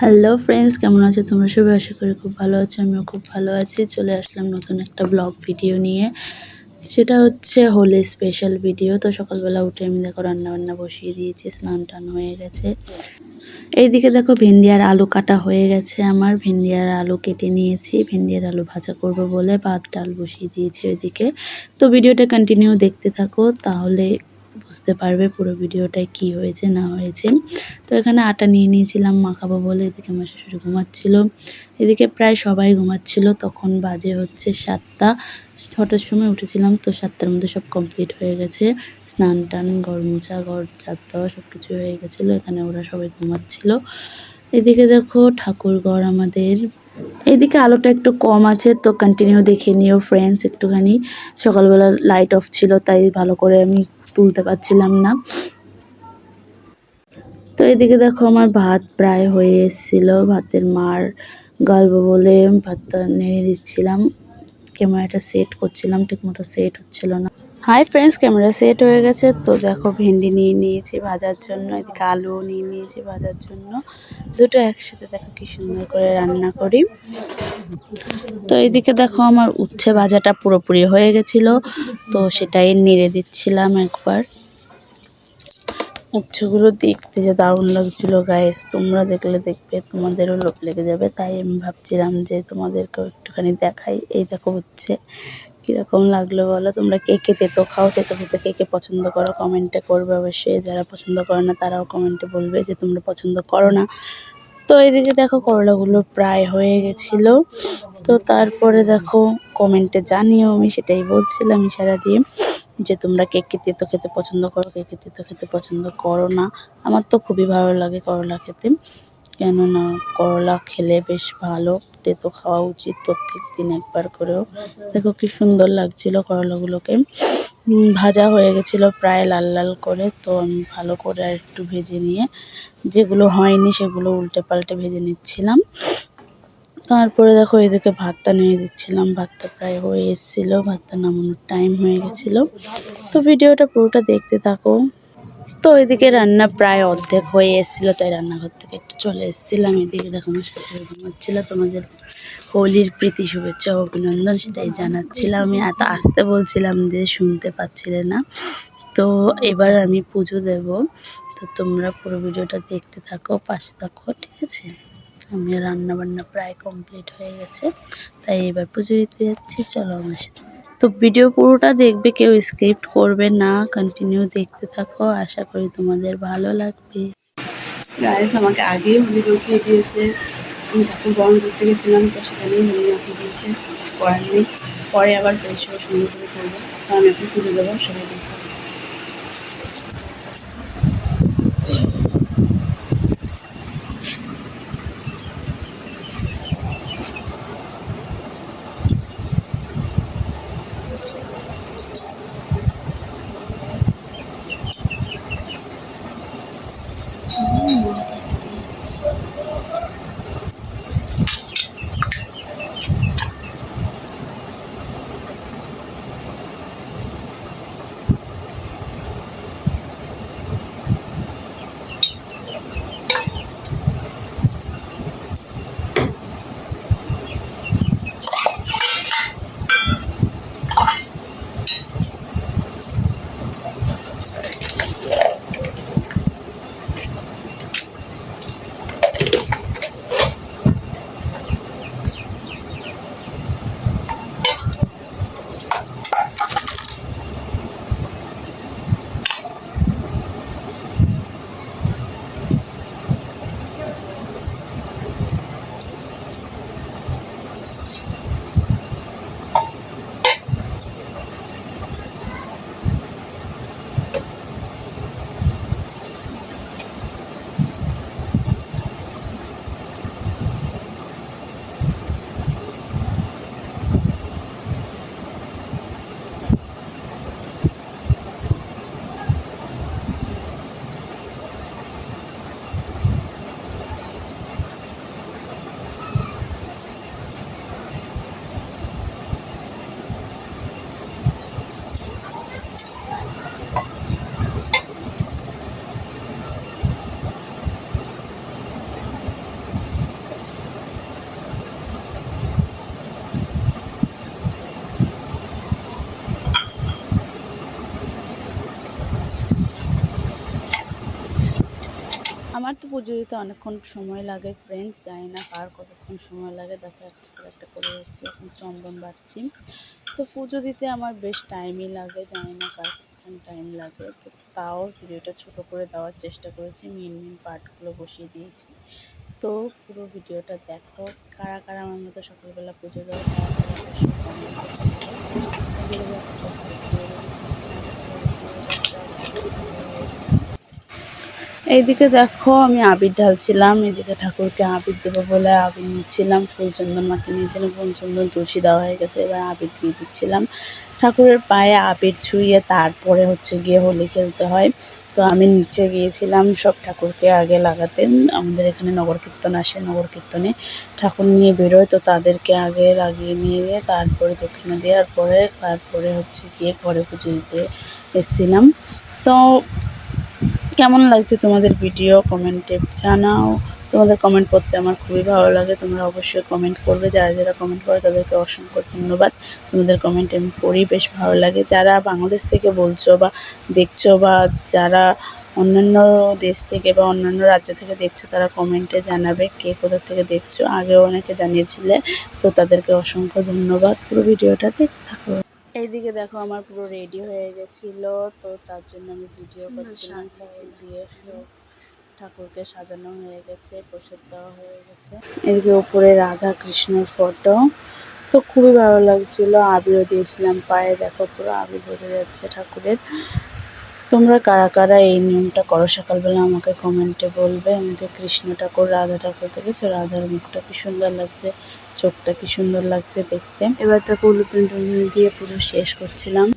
Hello friends, কেমন আছো তোমরা সবাই? আশা করি খুব ভালো আছো। আমিও খুব ভালো আছি। চলে আসলাম নতুন একটা ব্লগ ভিডিও নিয়ে। সেটা হচ্ছে হোলি স্পেশাল ভিডিও। তো সকালবেলা উঠে আমি দেখো রান্নাবান্না বসিয়ে দিয়েছি, স্নান টান হয়ে গেছে। এইদিকে দেখো ভেন্ডি আর আলু কাটা হয়ে গেছে। আমার ভেন্ডি আর আলু কেটে নিয়েছি, ভেন্ডি আর আলু ভাজা করব বলে ভাত ডাল বসিয়ে দিয়েছি ওইদিকে। তো ভিডিওটা কন্টিনিউ দেখতে থাকো, তাহলে বুঝতে পারবে পুরো ভিডিওটায় কি হয়েছে না হয়েছে। তো এখানে আটা নিয়ে নিয়েছিলাম মাখাবো বলে। এদিকে আমার শাশুড়ি ঘুমাচ্ছিল, এদিকে প্রায় সবাই ঘুমাচ্ছিল। তখন বাজে হচ্ছে 7টা। 6টার সময় উঠেছিলাম, তো 7টার মধ্যে সব কমপ্লিট হয়ে গেছে। স্নান টান, ঘর মোছা, ঘর ঝাড় দেওয়া সব কিছু হয়ে গেছিলো। এখানে ওরা সবাই ঘুমাচ্ছিল। এদিকে দেখো ঠাকুর ঘর আমাদের। এইদিকে আলোটা একটু কম আছে, তো কন্টিনিউ দেখে নিও ফ্রেন্ডস একটুখানি। সকালবেলা লাইট অফ ছিল, তাই ভালো করে আমি তুলতে পারছিলাম না। তো এদিকে দেখো আমার ভাত প্রায় হয়ে এসেছিলো। ভাতের মার গালবো বলে ভাতটা নেড়ে দিচ্ছিলাম। ক্যামেরাটা সেট করছিলাম, ঠিকমতো সেট হচ্ছিল না। হাই ফ্রেন্ডস, ক্যামেরা সেট হয়ে গেছে। তো দেখো ভেন্ডি নিয়ে নিয়েছি ভাজার জন্য, এদিকে আলুও নিয়ে নিয়েছি ভাজার জন্য। দুটো একসাথে দেখো কি সুন্দর করে রান্না করি। তো এইদিকে দেখো আমার উচ্ছে ভাজাটা পুরোপুরি হয়ে গেছিলো, তো সেটাই নেড়ে দিচ্ছিলাম একবার। উচ্ছেগুলো দেখতে যে দারুণ লাগছিলো গাইস, তোমরা দেখলে দেখবে তোমাদেরও লোভ লেগে যাবে। তাই আমি ভাবছিলাম যে তোমাদেরকেও একটুখানি দেখাই। এই দেখো উচ্ছে কীরকম লাগলো বলো। তোমরা কে কে তেতো খাও, তেতো খেতে কে কে পছন্দ করো কমেন্টে করবে অবশ্যই। যারা পছন্দ করো না তারাও কমেন্টে বলবে যে তোমরা পছন্দ করো না। তো এইদিকে দেখো করলাগুলো প্রায় হয়ে গেছিলো। তো তারপরে দেখো কমেন্টে জানিও, আমি সেটাই বলছিলাম ইশারা দিয়ে, যে তোমরা কে কে তেতো খেতে পছন্দ করো, কে কে তেতো খেতে পছন্দ করো না। আমার তো খুবই ভালো লাগে করলা খেতে, কেননা করলা খেলে বেশ ভালো। তেতো খাওয়া উচিত প্রত্যেক দিন একবার করেও। দেখো কি সুন্দর লাগছিলো করলাগুলোকে। ভাজা হয়ে গেছিলো প্রায় লাল লাল করে। তো আমি ভালো করে আর একটু ভেজে নিয়ে, যেগুলো হয়নি সেগুলো উল্টে পাল্টে ভেজে নিচ্ছিলাম। তারপরে দেখো এদিকে ভাতটা নিয়ে দিচ্ছিলাম। ভাতটা প্রায় হয়ে এসেছিলো, ভাতটা নামানোর টাইম হয়ে গেছিলো। তো ভিডিওটা পুরোটা দেখতে থাকো। তো এদিকে রান্না প্রায় অর্ধেক হয়ে এসেছিলো, তাই রান্নাঘর থেকে একটু চলে এসেছিলাম। এদিকে দেখো আমার শাশুড়ি ঘুমাচ্ছিল। তোমাদের হোলির প্রীতি শুভেচ্ছা অভিনন্দন সেটাই জানাচ্ছিলাম। আমি এত আসতে বলছিলাম যে শুনতে পাচ্ছিলে না। তো এবার আমি পুজো দেব, তো তোমরা পুরো ভিডিওটা দেখতে থাকো, পাশে থাকো, ঠিক আছে? আমি রান্না বান্না প্রায় কমপ্লিট হয়ে গেছে, তাই এবার পুজো দিতে যাচ্ছি। চলো আমার সাথে। তো ভিডিও পুরোটা দেখবে, কেউ স্কিপ করবে না, কন্টিনিউ দেখতে থাকো। আশা করি তোমাদের ভালো লাগবে। গাইস আমাকে আগেই হোলি মাখিয়ে দিয়েছে। আমি ঠাকুর বরণ করতে গেছিলাম, তো সেখানেই হোলি মাখিয়ে দিয়েছে, কিছু করার নেই। পরে আবার ফ্রেশ হয়ে সুন্দর করে করবো। তো আমি এখন পুজো দেবো, সবাই দেখবো। আমার তো পুজো দিতে অনেকক্ষণ সময় লাগে ফ্রেন্ডস, জানি না কার কতক্ষণ সময় লাগে। দেখো একটা করে যাচ্ছি, এখন চন্দন বাড়ছি। তো পুজো দিতে আমার বেশ টাইমই লাগে, জানি না কার কতক্ষণ টাইম লাগে। তো তাও ভিডিওটা ছোট করে দেওয়ার চেষ্টা করেছি, মেন পার্টগুলো বসিয়ে দিয়েছি। তো পুরো ভিডিওটা দেখো। কারা কারা আমার মতো সকালবেলা পুজো দাও তারা তারা অবশ্যই কমেন্টে বলবে। এদিকে দেখো কমপ্লিট করে দিচ্ছিলাম, ভালো হয়েছে। এইদিকে দেখো আমি আবির ঢালছিলাম, এদিকে ঠাকুরকে আবির দেবো বলে আবির নিচ্ছিলাম, ফুল চন্দন মাটি নিয়েছিলাম, ফুল চন্দন তুলসী দেওয়া হয়ে গেছে, এবার আবির দিয়ে দিচ্ছিলাম। ঠাকুরের পায়ে আবির ছুঁয়ে তারপরে গিয়ে হোলি খেলতে হয়। তো আমি নিচে গিয়েছিলাম সব ঠাকুরকে আগে লাগাতে। আমাদের এখানে নগর কীর্তন আসে, নগর কীর্তনে ঠাকুর নিয়ে বেরোয়, তো তাদেরকে আগে লাগিয়ে নিয়ে তারপরে দক্ষিণা দেওয়ার পরে তারপরে গিয়ে ঘরে পুজো দিতে এসেছিলাম। তো কেমন লাগছে তোমাদের ভিডিও কমেন্টে জানাও। তোমাদের কমেন্ট পড়তে আমার খুবই ভালো লাগে, তোমরা অবশ্যই কমেন্ট করবে। যারা যারা কমেন্ট করে তাদেরকে অসংখ্য ধন্যবাদ। তোমাদের কমেন্ট আমি পড়ি, বেশ ভালো লাগে। যারা বাংলাদেশ থেকে বলছো বা দেখছো, বা যারা অন্যান্য দেশ থেকে বা অন্যান্য রাজ্য থেকে দেখছো, তারা কমেন্টে জানাবে কে কোথা থেকে দেখছো। আগেও অনেকে জানিয়েছিলে, তো তাদেরকে অসংখ্য ধন্যবাদ। পুরো ভিডিওটা দেখতে থাকো। এইদিকে দেখো আমার পুরো রেডি হয়ে গেছিলো, তো তার জন্য আমি ভিডিও করছিলাম। ফল দিয়ে সব ঠাকুরকে সাজানো হয়ে গেছে, প্রসাদ দেওয়া হয়ে গেছে। এদিকে উপরে রাধা কৃষ্ণর ফটো, তো খুবই ভালো লাগছিল। আবিরও দিয়েছিলাম পায়ে, দেখো পুরো আবির বোঝা যাচ্ছে ঠাকুরের। তোমরা কারা কারা এই নিয়মটা করো সকালবেলা আমাকে কমেন্টে বলবে। আমাদের কৃষ্ণ ঠাকুর রাধা ঠাকুর দেখেছো, রাধার মুখটা কি সুন্দর লাগছে, চোখটা কি সুন্দর লাগছে দেখতে। এবার তাকে হলুদ দিয়ে পুরো শেষ করছিলাম।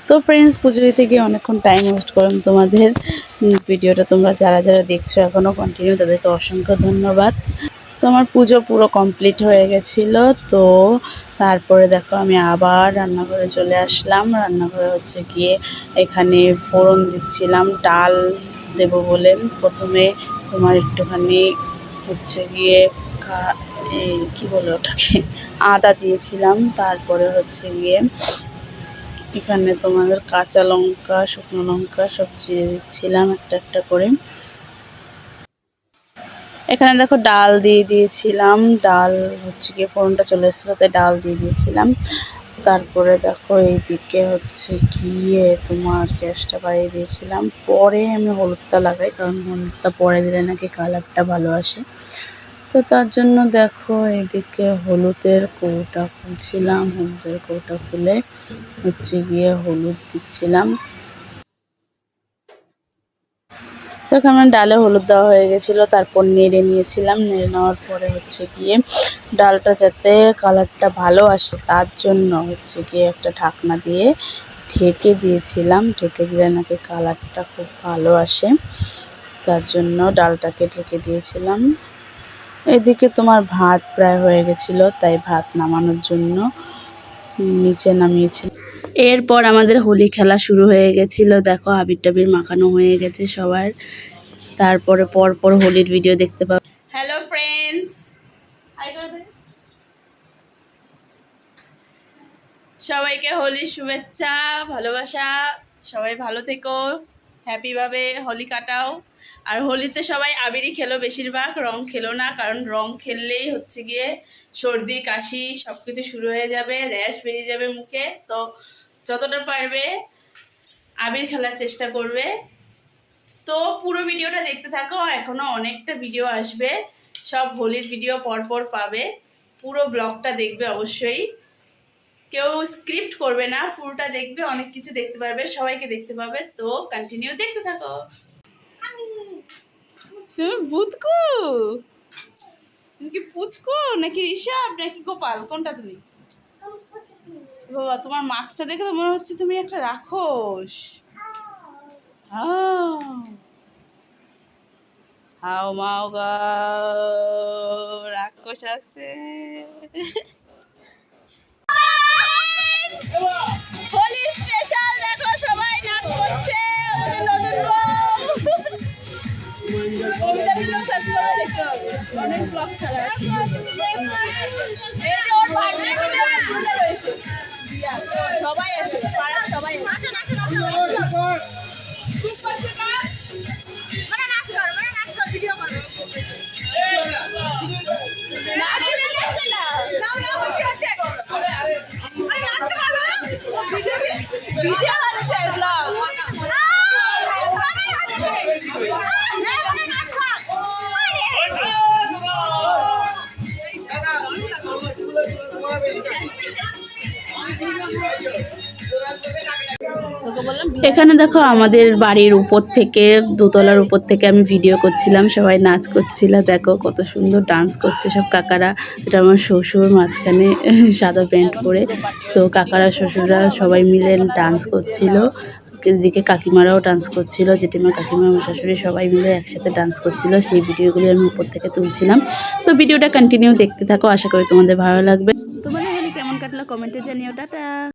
তো ফ্রেন্ডস, পুজো দিতে গিয়ে অনেকক্ষণ টাইম ওয়েস্ট করলাম তোমাদের। ভিডিওটা তোমরা যারা যারা দেখছো এখনও কন্টিনিউ, তাদেরকে অসংখ্য ধন্যবাদ। তো আমার পুজো পুরো কমপ্লিট হয়ে গেছিলো। তো তারপরে দেখো আমি আবার রান্নাঘরে চলে আসলাম। রান্নাঘরে গিয়ে এখানে ফোড়ন দিচ্ছিলাম ডাল দেব বলে। প্রথমে তোমার একটুখানি গিয়ে কি বলে ওটাকে, আদা দিয়েছিলাম। তারপরে গিয়ে এখানে তোমাদের কাঁচা লঙ্কা, শুকনো লঙ্কা সব দিয়ে দিচ্ছিলাম একটা একটা করে। এখানে দেখো ডাল দিয়ে দিয়েছিলাম, ডাল গিয়ে ফোড়নটা চলে এসেছিলো, তাই ডাল দিয়ে দিয়েছিলাম। তারপরে দেখো এইদিকে গিয়ে তোমার গ্যাসটা বাড়িয়ে দিয়েছিলাম। পরে আমি হলুদটা লাগাই, কারণ হলুদটা পরে দিলে নাকি কালারটা ভালো আসে। তো তার জন্য দেখো এইদিকে হলুদের কৌটা খুলছিলাম, হলুদের কৌটা খুলে গিয়ে হলুদ দিচ্ছিলাম। তো আমার ডালে হলুদ দেওয়া হয়ে গেছিলো, তারপর নেড়ে নিয়েছিলাম। নেড়ে নেওয়ার পরে গিয়ে ডালটা যাতে কালারটা ভালো আসে, তার জন্য গিয়ে একটা ঢাকনা দিয়ে ঢেকে দিয়েছিলাম। ঢেকে দিলে নাকি কালারটা খুব ভালো আসে, তার জন্য ডালটাকে ঢেকে দিয়েছিলাম। এদিকে তোমার ভাত প্রায় হয়ে গেছিলো, তাই ভাত নামানোর জন্য নিচে নামিয়েছি। এরপর আমাদের হোলি খেলা শুরু হয়ে গেছিলো। দেখো আবির টাবির মাখানো হয়ে গেছে সবার। তারপরে পরপর হোলির ভিডিও দেখতে পাবো। হ্যালো ফ্রেন্ডস, সবাইকে হোলির শুভেচ্ছা, ভালোবাসা। সবাই ভালো থেকো, হ্যাপিভাবে হোলি কাটাও। আর হোলিতে সবাই আবিরই খেলো, বেশিরভাগ রং খেলো না, কারণ রং খেললেই হচ্ছে গিয়ে সর্দি কাশি সব কিছু শুরু হয়ে যাবে, র্যাশ বেরিয়ে যাবে মুখে। তো যতটা পারবে আবির খেলার চেষ্টা করবে। তো পুরো ভিডিওটা দেখতে থাকো, এখনো অনেকটা ভিডিও আসবে, সব হোলির ভিডিও পরপর পাবে। পুরো ব্লগটা দেখবে অবশ্যই, কেউ স্ক্রিপ্ট করবে না, পুরোটা দেখবে, অনেক কিছু দেখতে পারবে, সবাইকে দেখতে পাবে। তো কন্টিনিউ দেখতে থাকো। তুমি ভূতকু, তুমি কি পুচকু নাকি ঋষভ নাকি গোপাল, কোনটা তুমি? বাবা, তোমার মাস্কটা দেখে তো মনে হচ্ছে তুমি একটা রাক্ষস। হাও মাও গা, রাক্ষস আছে। হোলি স্পেশাল, দেখো সবাই নাচ করছে, আমাদের নতুন কবিতা ভিডিও সার্চ করে দেখতে হবে, অনেক ব্লগ ছাড়া আছে। এই যে ওর বার্থডে ভিডিও রয়েছে, সবাই আছে, পাড়ার সবাই আছে। ভিডিও করবে এখানে দেখো আমাদের বাড়ির উপর থেকে, দোতলার উপর থেকে আমি ভিডিও করছিলাম, সবাই নাচ করছিল। দেখো কত সুন্দর ডান্স করছে সব কাকারা। এটা আমার শ্বশুর মাঝখানে সাদা প্যান্ট পরে, তো কাকারা শ্বশুররা সবাই মিলে ডান্স করছিল। এদিকে কাকিমারাও ডান্স করছিল, জেঠিমা কাকিমা শাশুড়ি সবাই মিলে একসাথে ডান্স করছিল। সেই ভিডিওগুলি আমি উপর থেকে তুলছিলাম। তো ভিডিওটা কন্টিনিউ দেখতে থাকো, আশা করি তোমাদের ভালো লাগবে। তোমাদের হোলি কেমন কাটলো কমেন্টে জানিও। টাটা।